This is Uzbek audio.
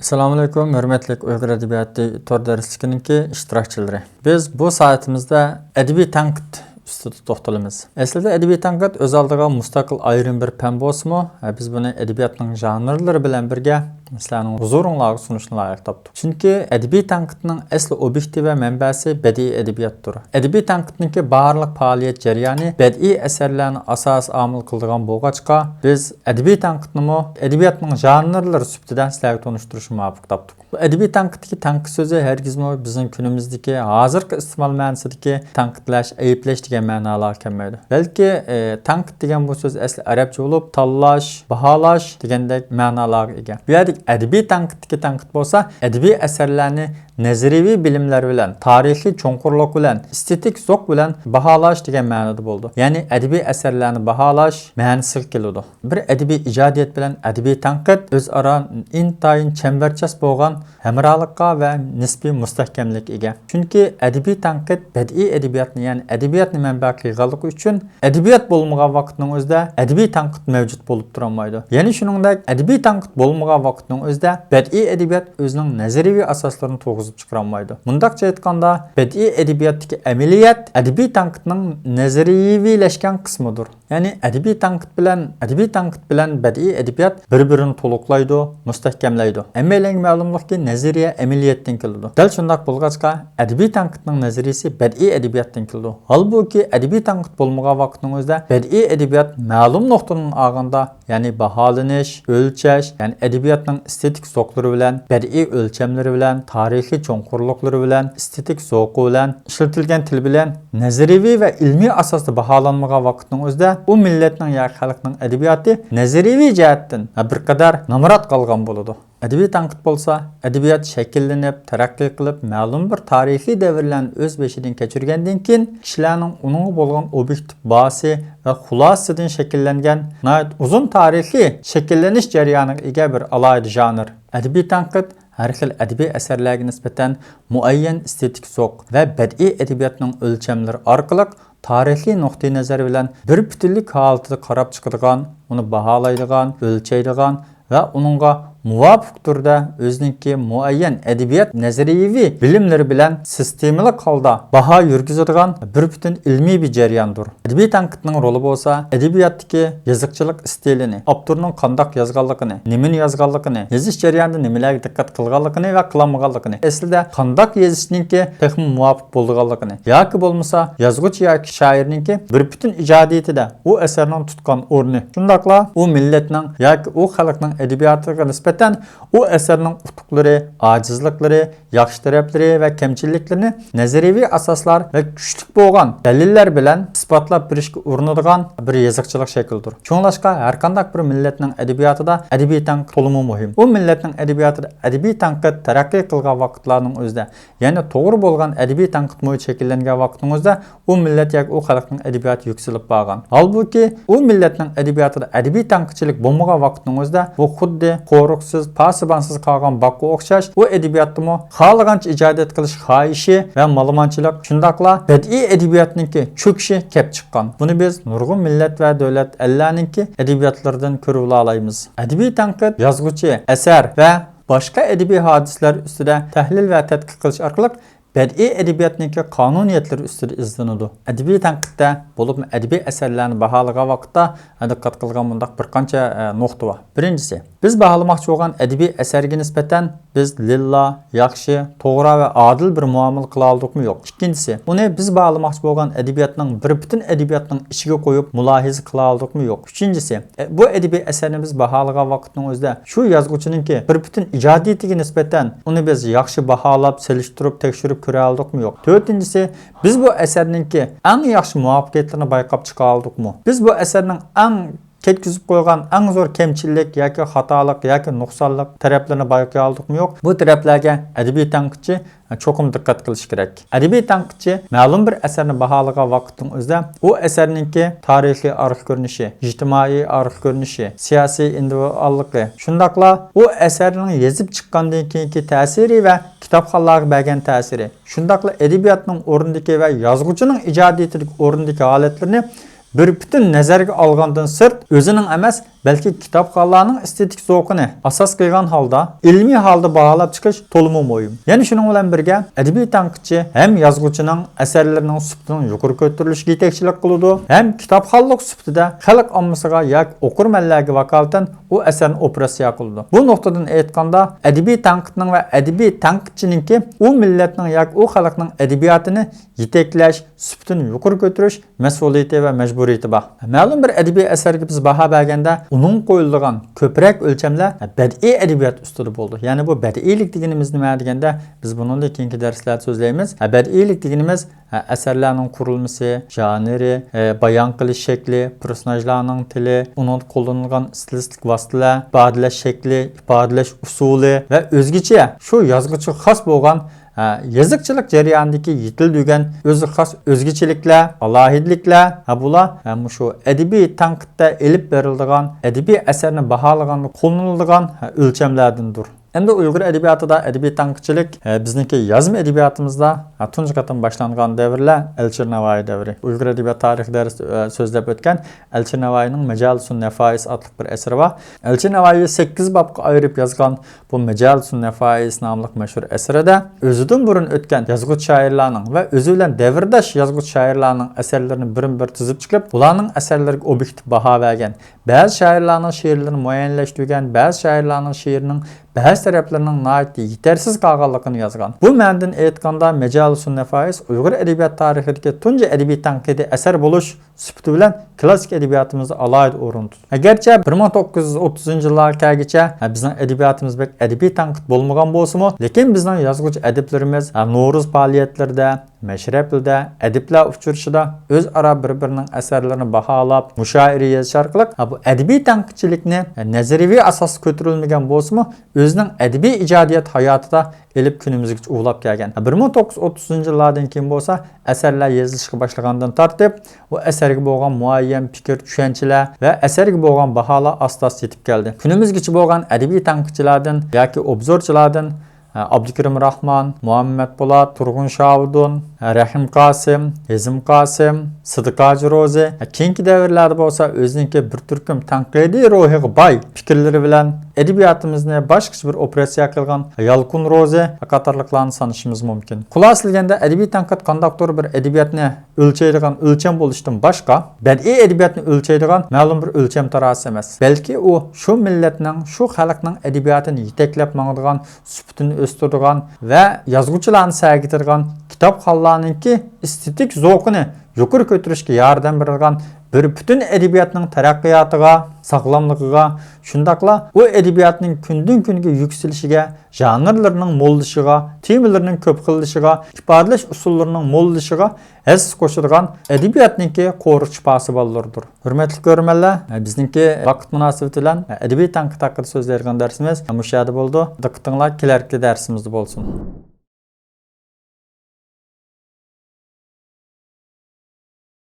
Assalomu alaykum, hurmatli Uyg'ur adabiyoti tor darsligining ishtirokchilari. Biz bu soatimizda adabiy tanqid ustida to'xtalamiz. Aslida adabiy tanqid o'z oldiga mustaqil ayrim bir fan bo'lsa-mu, biz buni adabiyotning janrlari bilan birga sizlarning huzuringizga sunishni loyiq topdik. Chunki adabiy tanqidning asli obyektiv va manbasi badiiy adabiyotdir. Adabiy tanqidning barliq faoliyat jarayoni badiiy asarlarni asos omil qiladigan bo'lg'achqa, biz adabiy tanqidni adabiyotning janrlari sifatida sizlarga tanishtirishni muvaffaq topdik. Bu adabiy tanqidki tanqid so'zi hargizmi bizning kunimizdagi hozirgi iste'mol ma'nosidagi tanqidlash, ayiblash degan ma'nolar kelmaydi. Balki tanqid degan bu so'z asli arabcha bo'lib, tanlash, baholash degandek ma'nolarga ega. Bu yerda adabiy tanqidga tanqid bo'lsa, adabiy asarlarni nazariy bilimlar bilan, tarixiy cho'nqurlik bilan, estetik zo'q bilan baholash degan ma'noda bo'ldi. Ya'ni adabiy asarlarni baholash ma'nosiga keladi. Bir adabiy ijodiyat bilan adabiy tanqid o'zaro intayin chambarchas bo'lgan hamrohlikqa va nisbiy mustahkamlikka ega. Chunki adabiy tanqid badiiy adabiyotni, ya'ni adabiyotni manba qilganligi uchun adabiyot bo'lmagan vaqtning o'zida adabiy tanqid mavjud bo'lib turolmaydi. Ya'ni shuningdek adabiy tanqid bo'lmagan vaqtning o'zida badiiy adabiyot o'zining nazariy asoslarini to'g'izib chiqarolmaydi. Bundaqcha aytganda, badiiy adabiyotdagi amaliyat adabiy tanqidning nazariylashgan qismidir. Ya'ni adabiy tanqid bilan badiiy adabiyot bir-birini to'liqlaydi, mustahkamlaydi. Ammalang ma'lumlikki nazariya amaliyotdan keladi. Dal shundoq bo'lg'achqa, adabiy tanqidning nazariyasi badiiy adabiyotdan keladi. Holbuki adabiy tanqid bo'lmagan vaqtning o'zida badiiy adabiyot ma'lum nuqtaning og'anda, ya'ni baholanish, o'lchash, ya'ni adabiyotning estetik zo'qlari bilan, badiiy o'lchamlari bilan, tarixiy cho'nqurliklari bilan, estetik zo'qi bilan, ishlatilgan til bilan nazariy va ilmiy asosda baholanmagan vaqtning o'zida u millatning yoki xalqning adabiyoti nazariy jihatdan bir qadar nomrod qolgan bo'ladi. Adabiy tanqid bo'lsa, adabiyot shakllanib, taraqqiy qilib, ma'lum bir tarixiy davrlarni o'z beshidan kechirgandan keyin kishilarning uningga bo'lgan obyektiv bahsi va xulosasidan shakllangan uzun tarixiy shakllanish jarayoniga ega bir alohida janr. Adabiy tanqid har xil adabiy asarlarga nisbatan muayyan estetik zo'q va badiiy adabiyotning o'lchamlari orqali tarixiy nuqtai nazar bilan bir butunlik holatida qarab chiqadigan, uni baholaydigan, o'lchaydigan va uningga muvofiq turda o'ziniki muayyan adabiyot nazariyaviy bilimlari bilan sistemalik holda baho yurgizadigan bir butun ilmiy bir jarayondir. Adabiy tanqidning roli bo'lsa, adabiyotdagi yoziqchilik stilini, avtorning qandoq yozganligini, nimani yozganligini, yozish jarayonida nimalarga diqqat qilganligini va qilmaganligini, aslida qandoq yozishninki texnik muvofiq bo'lganligini yoki bo'lmasa yozuvchi yoki shoirninki bir butun ijodiyatida u asarning tutgan o'rni, shundaqla u millatning yoki u xalqning adabiyotiga nisbatan u asarning utuqlari, ojizliklari, yaxshi taraflari va kamchiliklarini nazariy asoslar va kuchli bo'lgan dalillar bilan isbotlab berishga urinadigan bir yoziqchilik shaklidir. Shunlashqa har qanday bir millatning adabiyotida adabiy tanqid to'limi muhim. U millatning adabiyotida adabiy tanqid taraqqiy qilgan vaqtlarning o'zida, ya'ni to'g'ri bo'lgan adabiy tanqid muhit shakllangan vaqtning o'zida u millat yoki u xalqning adabiyoti yuksalib borgan. Holbuki u millatning adabiyotida adabiy tanqidchilik bo'lmagan vaqtning o'zida bu xuddi qo'riqsiz, pasibansiz qolgan boqqa o'xshash u adabiyotni xohlagancha ijodiyat qilish xohishi va ma'lumotchilik shundaqla badiiy adabiyotningki cho'kishi kelib chiqqan. Buni biz nurg'un millat va davlat allarninki adabiyotlaridan ko'rib olamiz. Adabiy tanqid yozuvchi asar va boshqa adabiy hodisalar ustida tahlil va tadqiq qilish orqali badiiy adabiyotningki qonuniyatlari ustida izlanadi. Adabiy tanqidda bo'lib adabiy asarlarni baholagan vaqtda diqqat qilgan bundaq bir qancha nuqta bor. Birinchisi, biz baholamoqchi bo'lgan adabiy asarga nisbatan biz lilla, yaxshi, to'g'ri va adil bir muomala qila oldikmi yo'q. Ikkinchisi, uni biz baholamoqchi bo'lgan adabiyotning bir butun adabiyotning ichiga qo'yib mulohiza qila oldikmi yo'q. Uchinchisi, bu adabiy asarni biz baholagan vaqtning o'zida shu yozuvchininki bir butun ijodiyatiga nisbatan uni biz yaxshi baholab, selishtirib, tekshirib ko'ra oldikmi yo'q. To'rtinchisi, biz bu asarninki eng yaxshi muvaffaqiyatlarini bayqab chiqa oldikmi? Biz bu asarning eng ketkizib qo'ygan eng zo'r kamchilik yoki xatolik yoki nuqsonlik taraflarini bayqay oldikmi yo'q? Bu taraflarga adabiy tanqidchi cho'qim diqqat qilish kerak. Adabiy tanqidchi ma'lum bir asarni baholagan vaqtning o'zida u asarninki tarixiy arx ko'rinishi, ijtimoiy arx ko'rinishi, siyosiy individualligi, shundaqla u asarning yozib chiqqandan keyingi ta'siri va kitobxonlarga bergan ta'siri, shundaqla adabiyotning o'rnidagi va yozuvchining ijodiyatidagi o'rnidagi holatlarini bir bütün nazarga olgandan sırt özünün emas balki kitobxonlarning estetik zavqini asos qilgan holda ilmiy holda baholab chiqish to'liq muhim. Ya'ni shuning bilan birga adabiy tanqidchi ham yozuvchining asarlarining sifatining yuqori ko'tarilishiga yetakchilik qiladi, ham kitobxonlik sifatida xalq ommasiga yoki o'qirmanlarga vakolatan u asarni operatsiya qiladi. Bu nuqtadan aytganda adabiy tanqidning va adabiy tanqidchininki u millatning yoki u xalqning adabiyotini yetaklash, sifatini yuqori ko'tarish mas'uliyati va majburiyati bor. Ma'lum bir adabiy asarga biz baho berganda uning qo'yilgan ko'proq o'lchamlar badiiy adabiyot ustida bo'ldi. Ya'ni bu badiiylik deganimiz nima deganda biz bundan keyingi darslarda so'zlaymiz. Badiiylik deganimiz asarlarning qurilmasi, janri, bayon qilish shakli, personajlarning tili, uning qo'llanilgan stilistik vositalar, ifodalash shakli, ifodalash usuli va o'zgacha shu yozuvchi xos bo'lgan yazıqchilik jarayonidagi yetildigan o'zi xos o'zgachiliklar, alohidliklar, bular shu adabiy tanqidda elib beriladigan, adabiy asarni baholaganda qo'llaniladigan o'lchamlardandir. Endi Uyg'ur adabiyotida adabiy tanqidchilik bizniki yozma adabiyotimizda tunji qatam boshlangan davrlar Elchir Navoiy davri. Uyg'ur adabiyot tarixi darsida so'zlab o'tgan Elchir Navoiyning Majalisun Nafais adli bir asari bor. Elchir Navoiy 8 bobga ayirib yozgan bu Majalisun Nafais nomli mashhur asarida o'zidan burun o'tgan yozuvchi shoirlarning va o'zi bilan davrdosh yozuvchi shoirlarning asarlarini bir tuzib chiqib, ularning asarlariga obyektiv baho bergan. Ba'zi shoirlarning she'rlarini muayyanlashtirgan, ba'zi shoirlarning she'rining ba'zi taraflarining nihoyatda yetarsiz qolganligini yozgan. Bu ma'nodan aytganda Majalisun Nafais Uyg'ur adabiyot tarixidagi tunji adabiy tanqidiy asar bo'lish sifati bilan klassik adabiyotimizda alohida o'rin tutdi. Agarchi 1930-yillargacha bizning adabiyotimizda adabiy tanqid bo'lmagan bo'lsa-mu, lekin bizning yozuvchi adiblarimiz Navro'z faoliyatlarida, mashrablarda, adiblar uchrashida o'zaro bir-birining asarlarini baholab, mushoira yozish orqali bu adabiy tanqidchilikni nazariy asos ko'tarilmagan bo'lsa-mu, o'zining adabiy ijodiyat hayotida elib kunimizgacha ulab kelgan. 1930-yillardan keyin bo'lsa, asarlar yozilishga boshlagandan tortib, bu asarga bo'lgan muayyan fikr, tushunchalar va asarga bo'lgan baholar asta-asta yetib keldi. Kunimizgacha bo'lgan adabiy tanqidchilardan yoki obzorchilardan Abdukirim Rahman, Muhammad Polat, Turg'un Shovdun, Rahim Qosim, Ezim Qosim, Sidiq Ro'zi keyingi davrlarda bo'lsa o'ziniki bir turkum tanqidiy ruhiga boy fikrlari bilan adabiyotimizni boshqa bir operatsiya qilgan Yalqun Ro'zi qatorliqlarni sanashimiz mumkin. Xulosalaganda adabiy tanqid qandaqdir bir adabiyotni o'lchaydigan o'lcham bo'lishdan boshqa badiiy adabiyotni o'lchaydigan ma'lum bir o'lcham tarozi emas. Balki u shu millatning, shu xalqning adabiyotini yetaklab mangdigan, sifatini o'stiradigan va yozuvchilarni sergitirgan kitobxonlarningki estetik zavqini yuqori ko'tarishga yordam beradigan bir butun adabiyotning taraqqiyotiga, sog'lomligiga, shundaqla u adabiyotning kundan kunga yukselishiga, janrlarning mo'llishiga, temalarning ko'p xilishiga, ifodalash usullarining mo'llishiga his qo'shadigan adabiyotningki qo'riqchi possibillardir. Hurmatli ko'rmanlar, bizningki vaqt munosabati bilan adabiy tanqid haqida so'zlaydigan darsimiz mushada bo'ldi. Diqqatinglar kelarki darsimizda bo'lsin.